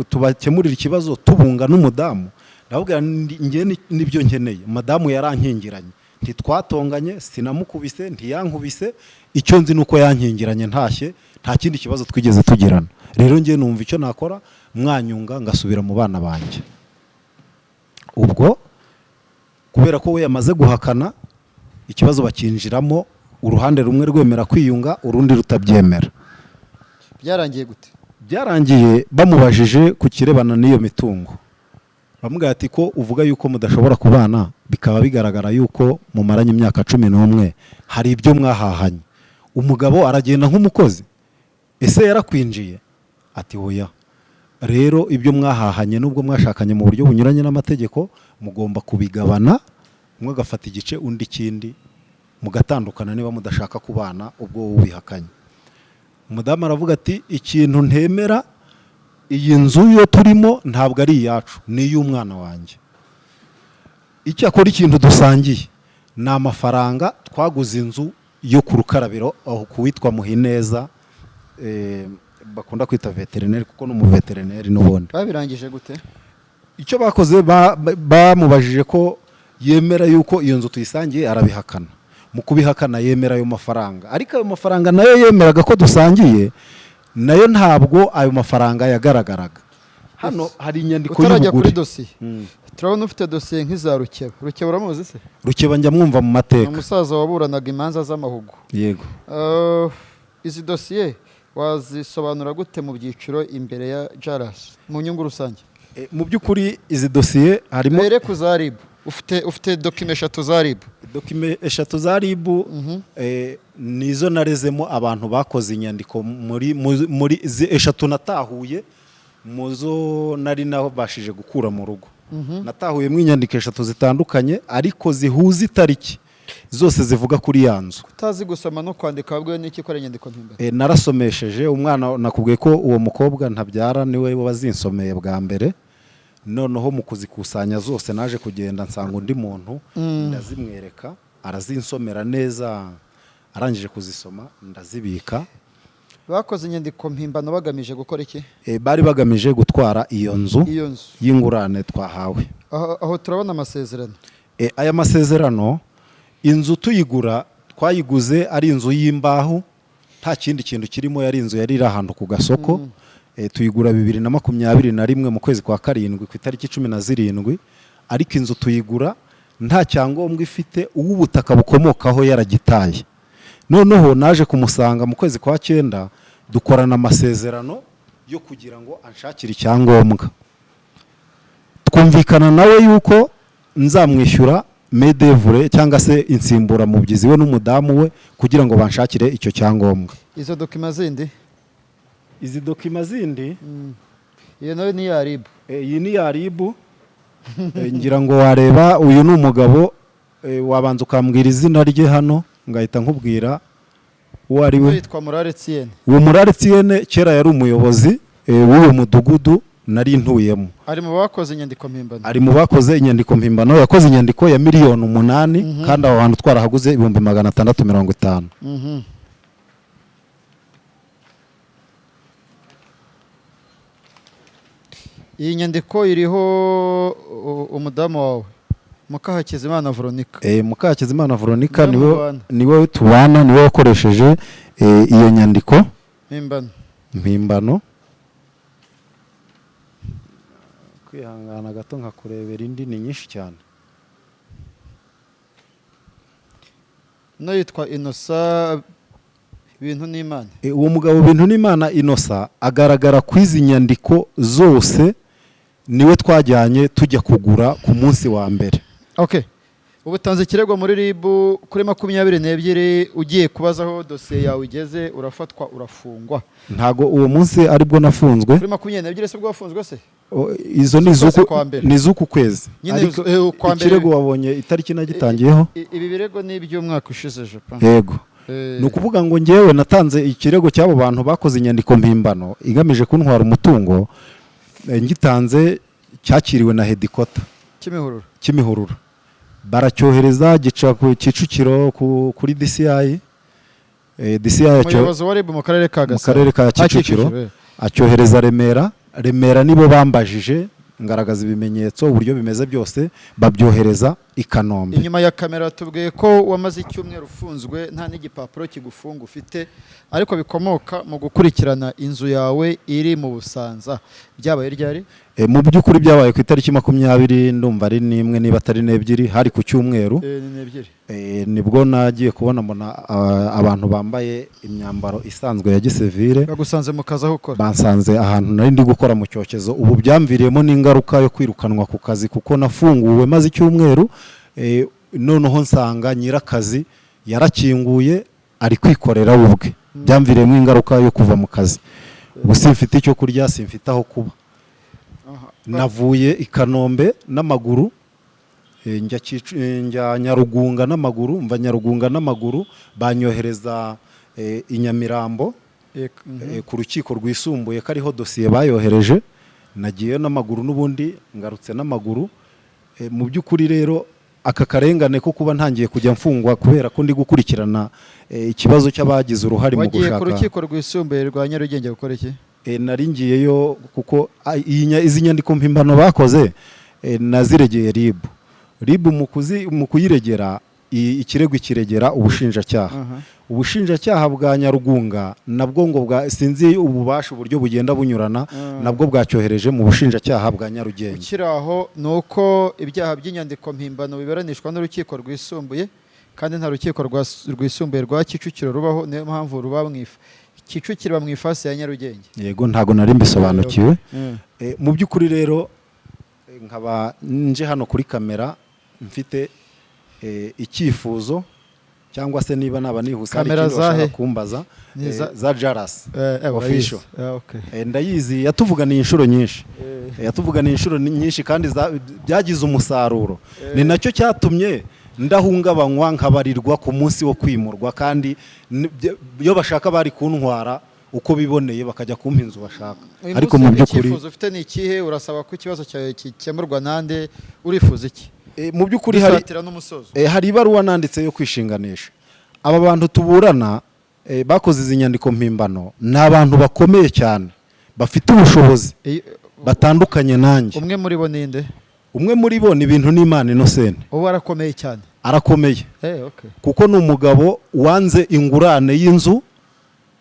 tubakemurira ikibazo tubunga n'umudamu? Ndavuga ngiye nibyo nkeneye. Madamu yarankingiranye, ntitwatonganye, sinamukubise, ntiyankubise, icyo nzi nuko yankingiranye ntashye, nta kindi kibazo twigeze tugirana. Rero ngiye numva icyo nakora, mwanyunga ngasubira mu bana banjye. Ubwo kubera ko we yamaze guhakana, ikibazo bakinjiramo, uruhande rumwe rwemera kwiyunga, urundi rutabyemera. Byarangiye gute? Byarangiye bamubajije ku kirebana n'iyo mitungo. Bamubwira ati ko uvuga yuko mudashobora kubana, bikaba bigaragara yuko mumaranye imyaka 11, hari ibyo mwahahanye. Umugabo aragenda nk'umukozi, ese yarakwinjiye? Ati oya. Rero ibyo mwahahanye nubwo mwashakanye mu buryo bunyuranye n'amategeko, mugomba kubigabana, umwe agafata igice undi kindi, mugatandukana niba mudashaka kubana ubwo ubihakanye. Umudamu aravuga ati ikintu ntemera, iyi nzu yo turimo ntabwo ari iyacu, ni iy'umwana wanjye. Icyo akora ikintu dusangiye ni amafaranga twaguze inzu yo ku Rukarabiro, aho kuwitwa Muhineza, bakunda kwita veterineri kuko no mu veterineri n'ubundi. Babirangije gute? Icyo bakoze bamubajije ko yemera yuko iyo nzu tuyisangiye, arabihakana. Mu kubihakana yemera ayo mafaranga, ariko ayo mafaranga nayo yemeraga ko dusangiye, nayo ntabwo ayo mafaranga yagaragaraga. Hano hari inyandiko y'ubugure. Utarajya kuri dosiye, turabona ufite dosiye nk'iza Rukeba. Rukeba uramuzi se? Rukeba njya mwumva mu Ni mateka. umusaza waburanaga imanza z'amahugu. Yego. Izi dosiye wazisobanura gute mu byiciro imbere ya Jaras mu nyungu rusange? Mu by'ukuri izi dosiye harimo mbere ku za RIB ufite dokima 3 za RIB. Dokime 3 za RIB nizo narezemo abantu bakoze inyandiko muri 3 natahuye muzo nari nabashije gukura mu rugo. Natahuye mu inyandiko 3 zitandukanye ariko zihuza itariki zose zivuga kuri yanzu. Utazi gusoma no kwandika wabwiwe n'iki ko ari inyandiko mpimbano? Narasomesheje umwana, nakubwiye ko uwo mukobwa ntabyara niwe wazinsomeye bwa mbere. Noneho mu kuzikusanya zose naje kugenda nsanga undi muntu ndazimwereka, arazinsomera neza, arangije kuzisoma ndazibika. Bakoze inyandiko mpimbano bagamije gukora iki? Bari bagamije gutwara iyo nzu y'ingurane twahawe. Aho turabona amasezerano. Aya masezerano, inzu tuyigura twayiguze ari inzu y'imbaho, nta kindi kintu kirimo, yari inzu yari ahantu ku gasoko. Tuyigura 2021 mu kwezi kwa karindwi ku itariki 17, ariko inzu tuyigura nta cyangombwa ifite, ubutaka bukomokaho yaragitaye. Noneho naje kumusanga mu kwezi kwa 9 dukorana amasezerano yo kugira ngo anshakire icyangombwa. Twumvikana nawe yuko nzamwishyura medevure cyangwa se insimbura mubyizi we n'umudamu we kugira ngo banshakire icyo cyangombwa. Izo dokima zindi? Izi dokima zindi iyo nayo ni ya RIB. Iyi ni ya RIB. Ngira ngo wareba uyu ni umugabo, wabanza ukambwira izina rye hano ngahita nkubwira uwo ari we. Yitwa Murare Etienne. Uwo Murare Etienne kera yari umuyobozi w'uwo mudugudu nari ntuyemo. Ari mu bakoze inyandiko mpimbano. Ari mu bakoze inyandiko mpimbano, yakoze inyandiko ya miliyoni 8 kandi aho hantu twarahaguze 650. Iyi nyandiko iriho umudamu wawe Mukahakizimana Veronica. Mukahakizimana Veronica niwe tubana, niwe wakoresheje iyo nyandiko mpimbano. Kwihangana gato nkakurebera indi ni nyinshi cyane. No yitwa Innocent Bintu n'Imana. Uwo mugabo Bintu n'Imana Innocent agaragara ku izi nyandiko zose, niwe twajyanye tujya kugura ku munsi wa mbere. Okay. Ubu tanze kirego muri RIB kuri 22 ugiye kubazaho dosiye yawe igeze, urafatwa urafungwa. Ntago uwo munsi aribwo nafunzwe. Kuri 22 se bwo wafunzwe se? Izo ni z'uku kwezi. Ariko ikirego wabonye itariki nagitangiyeho. Ibi birego ni iby'umwaka ushize je. Yego. Ni ukuvuga ngo ngewe natanze ikirego cy'abo bantu bakoze inyandiko mpimbano igamije kuntwara umutungo, ngitanze cyakiriwe na Hedikota Kimihurura. Baracyohereza gica ku Kicukiro kuri DCI. DCI umuyobozi wa RIB mu karere ka Gasabo, mu karere ka Kicukiro, acyohereza Remera nibo bambajije ngaragaza ibimenyetso uburyo bimeze byose, babyohereza i Kanombe. Inyuma ya kamera tubwiye ko wamaze icyumweru ufunzwe nta n'igipapuro kigufunga ufite, ariko bikomoka mu gukurikirana inzu yawe iri mu Busanza. Byabaye ryari? Mu by'ukuri byabaye ku itariki 20 ndumva ari nimwe niba atari 2 hari ku cyumweru. Nibwo nagiye kubona mbona abantu bambaye imyambaro isanzwe ya gisivile bagusanze mu kazi aho ukora. Bansanze ahantu nari ndi gukora mu cyokezo. Ubu byamviriyemo n'ingaruka yo kwirukanwa ku kazi kuko nafunguwe maze icyumweru. Noneho nsanga nyirakazi yarakinguye ari kwikorera ubwe. Byamviriyemo ingaruka yo kuva mu kazi. Ubu simfite icyo kurya, simfite aho kuba. Navuye i Kanombe n'amaguru, njya Nyarugunga n'amaguru, mva Nyarugunga n'amaguru, banyohereza i Nyamirambo ku rukiko rwisumbuye kariho dosiye bayohereje. Nagiye n'amaguru n'ubundi ngarutse n'amaguru. Mu by'ukuri rero aka karengane ko kuba ntangiye kujya mfungwa kubera ko ndi gukurikirana ikibazo cy'abagize uruhare mu gushaka. Wagiye ku rukiko rwisumbuye rwa Nyarugenge gukora iki? Nari ngiyeyo kuko izi nyandiko mpimbano bakoze naziregeye RIB mu kuyiregera ikirego kiregera ubushinjacyaha. Ubushinjacyaha bwa Nyarugunga nabwo ngo sinzi ububasha uburyo bugenda bunyurana, nabwo bwacyohereje mu bushinjacyaha bwa Nyarugenge. Ukiraho nuko ibyaha by'inyandiko mpimbano biburanishwa n'urukiko rwisumbuye, kandi nta rukiko rwisumbuye rwa Kicukiro rubaho, niyo mpamvu ruba Kicukiro mu ifasi ya Nyarugenge. Yego, ntago nari mbisobanukiwe. Mu by'ukuri rero nkaba nje hano kuri kamera mfite icyifuzo, cyangwa se niba naba nihuse hari ikintu bashaka kumbaza, za Jaras official. Ndayizi yatuvuganiye inshuro nyinshi, kandi byagize umusaruro. Ni nacyo cyatumye ndahungabanywa nkabarirwa ku munsi wo kwimurwa, kandi iyo bashaka bari kuntwara uko biboneye bakajya kumpa inzu bashaka. Ariko mu by'ukuri icyifuzo ufite ni ikihe? Urasaba ko ikibazo cyawe gikemurwa nande? Urifuza iki? Mu by'ukuri hari ibaruwa nanditse yo kwishinganisha. Aba bantu tuburana bakoze izi nyandiko mpimbano ni abantu bakomeye cyane, bafite ubushobozi batandukanye nanjye. Umwe muri bo ninde? Umwe muri bo ni Bintu n'Imana Innocent. Uwo arakomeye cyane. Arakomeye. Kuko ni umugabo wanze ingurane y'inzu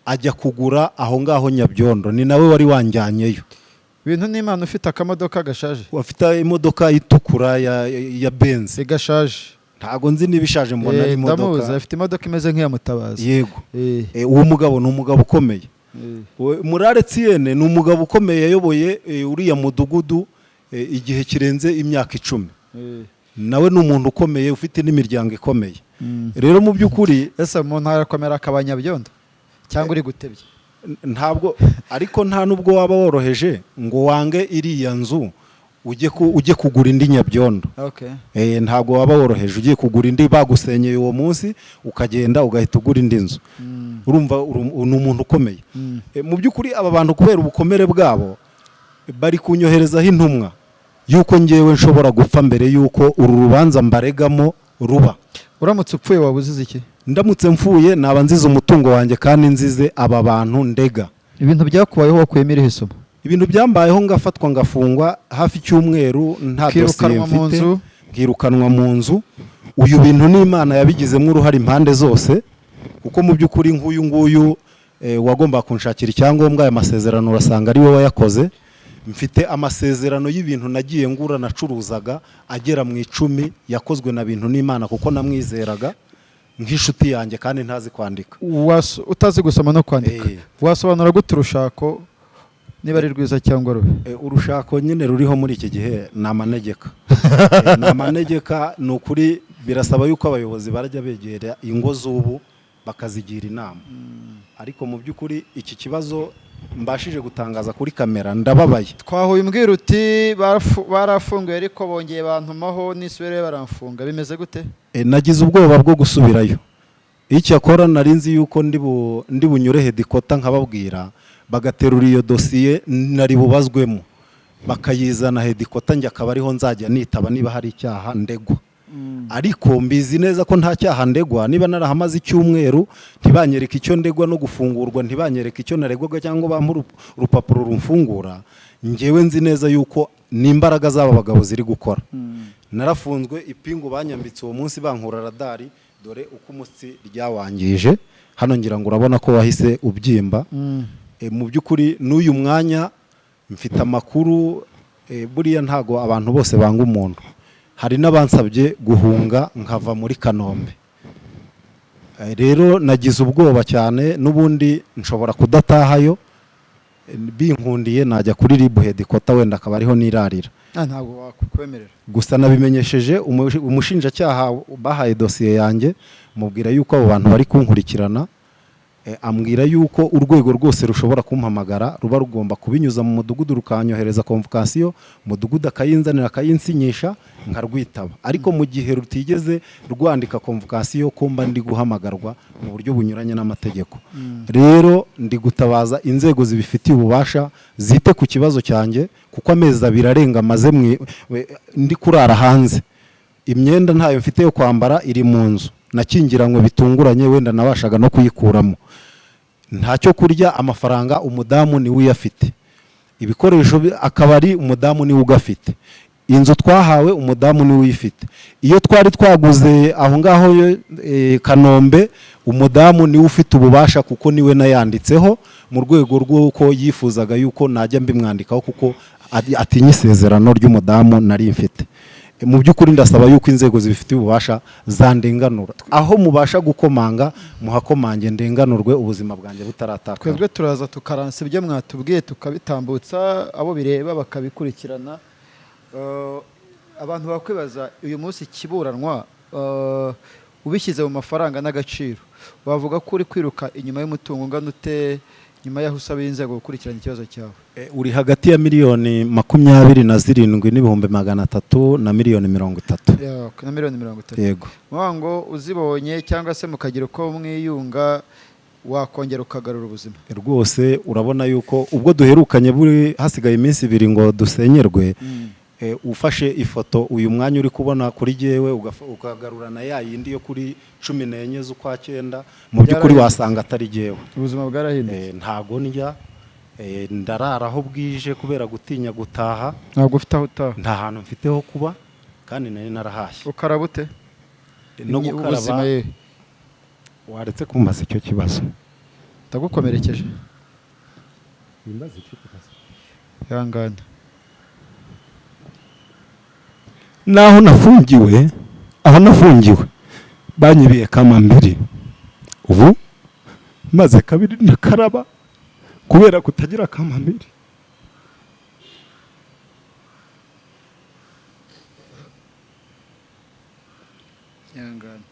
ajya kugura aho ngaho Nyabyondo, ni nawe wari wanjyanyeyo. Bintu n'Imana ufite akamodoka gashaje? Afite imodoka itukura ya Benz igashaje. Ntago nzi niba ishaje, mbona ari imodoka. Ndamuzi, afite imodoka imeze nk'iya Mutabazi. Yego. Uwo mugabo ni umugabo ukomeye. Murare Tiene ni umugabo ukomeye, yayoboye uriya mudugudu igihe kirenze imyaka 10. Nawe ni umuntu ukomeye ufite n'imiryango ikomeye. Rero mu by'ukuri ese umuntu arakomera akabanyabyondo cyangwa uri gutebye? Ntabwo, ariko nta nubwo waba woroheje ngo wange iriya nzu ujye kugura indi Nyabyondo. Ntabwo waba woroheje, ugiye kugura indi bagusenyeye uwo munsi ukagenda ugahita ugura indi nzu. Urumva ni umuntu ukomeye. Mu by'ukuri aba bantu kubera ubukomere bwabo bari kunyoherezaho intumwa yuko ngewe nshobora gupfa mbere yuko uru rubanza mbaregamo ruba. Uramutse upfuye waba uzize iki? Ndamutse mfuye naba nzize umutungo wanjye, kandi nzize aba bantu ndega. Ibintu byakubayeho wakuyemo irihe somo? Ibintu byambayeho ngafatwa ngafungwa hafi cyumweru, nta dosiye mfite, nkirukanwa mu nzu. Uyu Bintu n'Imana yabigizemo uruhare impande zose, kuko mu by'ukuri nk'uyu nguyu wagomba kunshakira icyangombwa, aya masezerano urasanga ari we wayakoze. Mfite amasezerano y'ibintu nagiye ngura nacuruzaga agera mu 10 yakozwe na Bintu n'Imana, kuko namwizeraga nk'inshuti yanjye kandi ntazi kwandika. Utazi gusoma no kwandika. Wasobanura gute urushako niba ari rwiza cyangwa rubi? Urushako nyine ruriho muri iki gihe ni amanegeka. Ni amanegeka, ni ukuri birasaba yuko abayobozi barajya begera ingo z'ubu bakazigira inama. Ariko mu by'ukuri iki kibazo mbashije gutangaza kuri kamera ndababaye. Twahuye umbwira uti barafunguye ariko bongeye bantumaho n'isubire baramfunga, bimeze gute? Nagize ubwoba bwo gusubirayo. Icyo akora narinzi yuko ndi bunyure hedikota nkababwira, bagaterura iyo dosiye nari bubazwemo, bakayizana hedikota njye akaba ariho nzajya nitaba niba hari icyaha ndegwa. Ariko mbizi neza ko nta cyaha ndegwa, niba narahamaze icyumweru ntibanyereka icyo ndegwa no gufungurwa, ntibanyereka icyo naregwaga cyangwa bampa urupapuro rumfungura, ngewe nzi neza yuko n'imbaraga z'aba bagabo ziri gukora. Narafunzwe, ipingu banyambitse uwo munsi bankura radari, dore uko umutsi ryawangije hano, ngira ngo urabona ko wahise ubyimba. Mu by'ukuri n'uyu mwanya mfite amakuru, buriya ntago abantu bose banga umuntu. Hari n'abansabye guhunga nkava muri Kanombe. Rero nagize ubwoba cyane, n'ubundi nshobora kudatahayo, binkundiye najya kuri RIB hedikota, wenda akaba ariho nirarira. Ntabwo wakwemerera. Gusa nabimenyesheje umushinjacyaha bahaye dosiye yanjye, mubwira yuko abo bantu bari kunkurikirana. Ambwira yuko urwego rwose rushobora kumpamagara ruba rugomba kubinyuza mu mudugudu rukanyohereza convocation, mudugudu akayinzanira akayinsinyisha nkarwitaba. Ariko mu gihe rutigeze rwandika convocation ko mba ndi guhamagarwa mu buryo bunyuranye n'amategeko. Rero ndi gutabaza inzego zibifitiye ububasha zite ku kibazo cyanjye, kuko amezi 2 arenga maze ndi kurara hanze. Imyenda ntayo mfite yo kwambara iri mu nzu, nakingiranywe bitunguranye, wenda nabashaga no kuyikuramo. Ntacyo kurya, amafaranga umudamu ni we uyafite, ibikoresho akabari umudamu ni we ugafite. iyi nzu twahawe umudamu niwe uyifite. Iyo twari twaguze aho ngaho Kanombe, umudamu niwe ufite ububasha kuko niwe nayanditseho mu rwego rw'uko yifuzaga yuko najya mbimwandikaho kuko atinya isezerano ry'umudamu nari mfite. Mu by'ukuri ndasaba yuko inzego zibifite ububasha zandenganura, aho mubasha gukomanga muhakomange ndenganurwe ubuzima bwanjye butaratakara. Twebwe turaza tukaransa ibyo mwatubwiye tukabitambutsa abo bireba bakabikurikirana. Abantu bakwibaza uyu munsi kiburanwa ubishyize mu mafaranga n'agaciro, bavuga ko uri kwiruka inyuma y'umutungo ungana ute nyuma y'aho usaba inzego gukurikirana ikibazo cyawe? Uri hagati ya miliyoni 27,300 na miliyoni 30. Na miliyoni 30. Yego. Ngo uzibonye cyangwa se mukagira uko mwiyunga wakongera ukagarura ubuzima. Rwose urabona yuko ubwo duherukanye buri hasigaye iminsi 2 ngo dusenyerwe, ufashe ifoto uyu mwanya uri kubona kuri jewe ukagarurana ya yindi yo kuri 14 z'ukwa 9, mu by'ukuri wasanga atari jewe. Ubuzima bwarahindutse. Ntago ndya, ndarara aho bwije kubera gutinya gutaha. Ntabwo ufite aho utaha? Nta hantu mfiteho kuba kandi nari narahashye. Ukaraba ute? No gukaraba waretse kumbaza icyo kibazo. Ndagukomerekeje. Bimbaza icyo kibazo. Yangana. Naho nafungiwe, aho nafungiwe banyibiye kamambiri. Ubu maze kabiri ndakaraba kubera kutagira kamambiri. Yangana.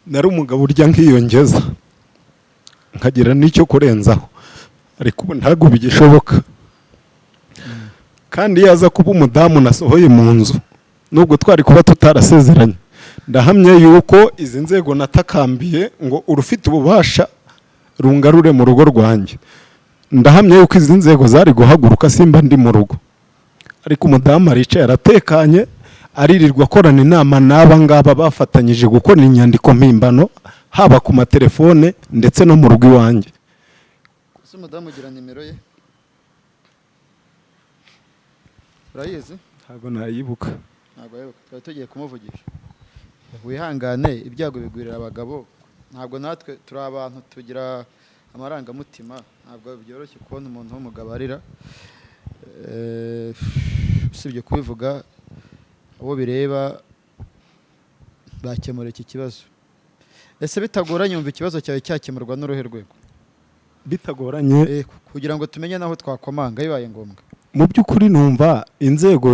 Nari umugabo urya nkiyongeza nkagira n'icyo kurenzaho, ariko ubu ntago bigishoboka. Kandi yaza kuba umudamu nasohoye mu nzu nubwo twari kuba tutarasezeranye, ndahamye yuko izi nzego natakambiye ngo urufite ububasha rungarure mu rugo rwanjye, ndahamye yuko izi nzego zari guhaguruka simba ndi mu rugo. Ariko umudamu aricaye aratekanye, aririrwa akorana inama n'aba ngaba bafatanyije gukora inyandiko mpimbano haba ku matelefone ndetse no mu rugo iwanjye. Ese umudamu ugira nimero ye? Urayizi? Ntago nayibuka. Ntago yibuka. Twari tugiye kumuvugisha. Wihangane, ibyago bigwirira abagabo. Ntabwo natwe turi abantu tugira amarangamutima, ntabwo byoroshye kubona umuntu w'umugabo arira. Usibye kubivuga abo bireba bakemura iki kibazo. Ese bitagoranye umva ikibazo cyawe cyakemurwa n'uruhe rwego? Bitagoranye kugira ngo tumenye naho twakomanga bibaye ngombwa. Mu by'ukuri numva inzego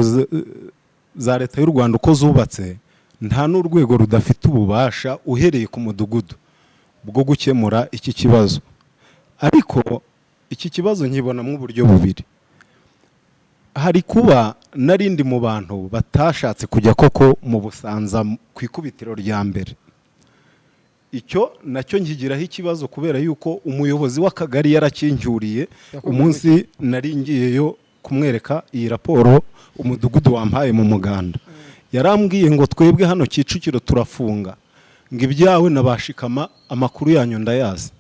za leta y'u Rwanda uko zubatse nta n'urwego rudafite ububasha uhereye ku mudugudu bwo gukemura iki kibazo. Ariko iki kibazo nkibonamo uburyo bubiri. Hari kuba narindi mu bantu batashatse kujya koko mu Busanza ku ikubitiro rya mbere. Icyo nacyo nkigiraho ikibazo kubera yuko umuyobozi w'akagari yarakinjuriye umunsi nari ngiyeyo kumwereka iyi raporo umudugudu wampaye mu muganda. Yarambwiye ngo twebwe hano Kicukiro turafunga, ngo ibyawe nabashikama amakuru yanyu ndayazi.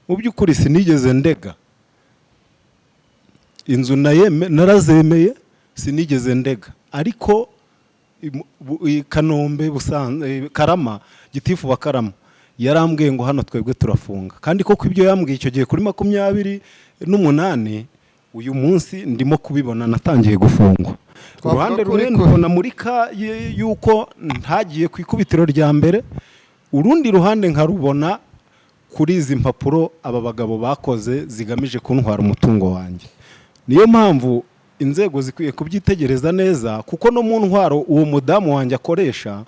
Mu by'ukuri sinigeze ndega, inzu narazemeye sinigeze ndega, ariko Kanombe Karama gitifu wa Karama yarambwiye ngo hano twebwe turafunga, kandi koko ibyo yambwiye icyo gihe kuri 28 uyu munsi ndimo kubibona natangiye gufungwa. Uruhande rumwe ndabona murika yuko ntagiye ku ikubitiro rya mbere, urundi ruhande nkarubona kuri izi mpapuro aba bagabo bakoze zigamije kuntwara umutungo wanjye. Niyo mpamvu inzego zikwiye kubyitegereza neza, kuko no mu ntwaro uwo mudamu wanjye akoresha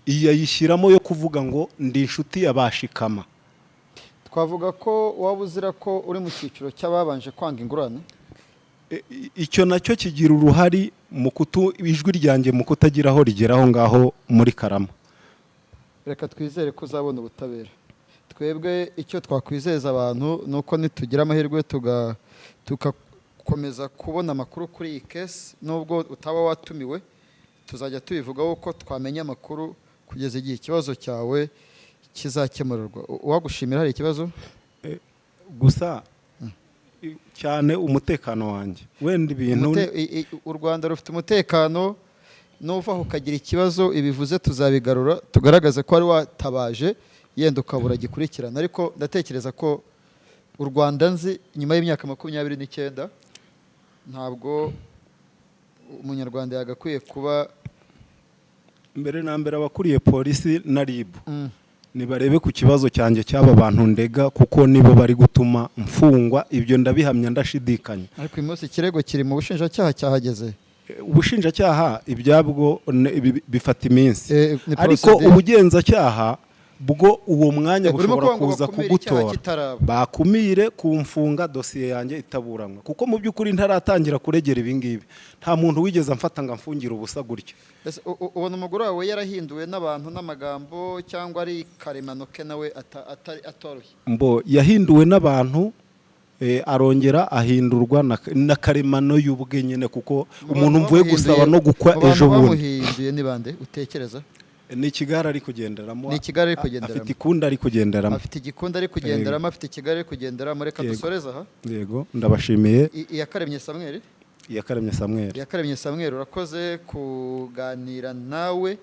iyayishyiramo yo kuvuga ngo ndi inshuti yabashikama. Twavuga ko waba uzira ko uri mu cyiciro cy'ababanje kwanga ingurane? Icyo nacyo kigira uruhari mu ijwi ryanjye mu kutagira aho rigeraho ngaho muri Karama. Reka twizere ko uzabona ubutabera. Twebwe icyo twakwizeza abantu nuko nitugira amahirwe tugakomeza kubona amakuru kuri iyi case, nubwo utaba watumiwe tuzajya tubivugaho ko twamenye amakuru kugeza igihe ikibazo cyawe kizakemurwa. Uwagushimira hari ikibazo? Gusa cyane umutekano wanjye wenda ibintu u Rwanda rufite umutekano, nuvaho ukagira ikibazo ibivuze tuzabigarura tugaragaze ko ari watabaje yenda ukabura gikurikirana, ariko ndatekereza ko u Rwanda nzi nyuma y'imyaka 29 ntabwo umunyarwanda yagakwiye kuba mbere na mbere abakuriye polisi na RIB nibarebe ku kibazo cyanjye cy'aba bantu ndega, kuko nibo bari gutuma mfungwa. Ibyo ndabihamya ndashidikanya. Ariko uyu munsi ikirego kiri mu bushinjacyaha cyahageze. Ubushinjacyaha ibyabwo bifata iminsi, ariko ubugenzacyaha bwo uwo mwanya bushobora kuza kugutora bakumire kumfunga dosiye yanjye itaburanwa, kuko mu by'ukuri ntaratangira kuregera ibingibi nta muntu wigeze amfata ngo amfungire ubusa gutyo. Ubona umugore wawe yarahinduwe n'abantu n'amagambo cyangwa ari karemano ke nawe atoroshye? Mbo yahinduwe n'abantu arongera ahindurwa na karemano y'ubwe nyine, kuko umuntu mvuye gusaba no gukwa ejo bundi. Bamuhinduye ni bande utekereza? Ni ikigare ari kugenderamo. Ni ikigare ari kugenderamo. Afite ikunda ari kugenderamo. Afite igikunda ari kugenderamo, afite ikigare ari kugenderamo. Reka dusoreza aha. Yego, ndabashimiye. Iyakaremye Samuel. Iyakaremye Samuel. Iyakaremye Samuel, urakoze kuganira nawe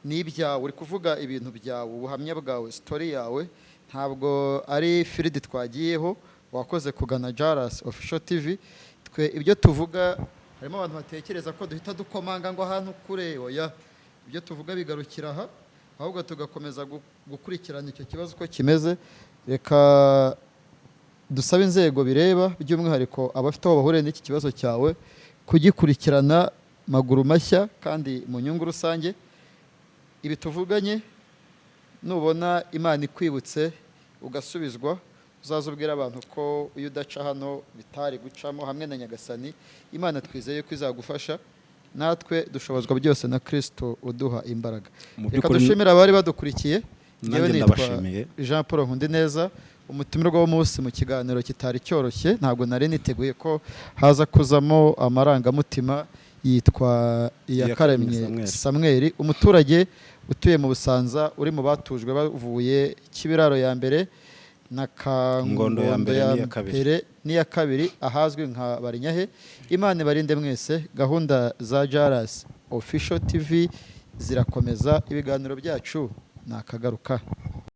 n'ibyawe, uri kuvuga ibintu byawe, ubuhamya bwawe, story yawe, ntabwo ari Firidi twagiyeho. Wakoze kugana Jaras Official TV. Twe ibyo tuvuga harimo abantu batekereza ko duhita dukomanga ngo ahantu kure, oya, ibyo tuvuga bigarukira aha, ahubwo tugakomeza gukurikirana icyo kibazo uko kimeze. Reka dusabe inzego bireba by'umwihariko abafite aho bahuriye n'iki kibazo cyawe kugikurikirana maguru mashya kandi mu nyungu rusange. Ibi tuvuganye nubona Imana ikwibutse ugasubizwa, uzaza ubwira abantu ko iyo udaca hano bitari gucamo hamwe na Nyagasani. Imana twizeye ko izagufasha, natwe dushobozwa byose na Kristo uduha imbaraga. Reka dushimira abari badukurikiye. Ngewe nitwa Jean Paul Nkundineza, umutumirwa w'umunsi mu kiganiro kitari cyoroshye. Ntabwo nari niteguye ko haza kuzamo amarangamutima. Yitwa Iyakaremye Samuel, umuturage utuye mu Busanza, uri mu batujwe bavuye Kibiraro ya mbere na Kangondo ya mbere n'iya kabiri ahazwi nka Barinyahe. Imana ibarinde mwese. Gahunda za Jaras Official TV zirakomeza, ibiganiro byacu nakagaruka.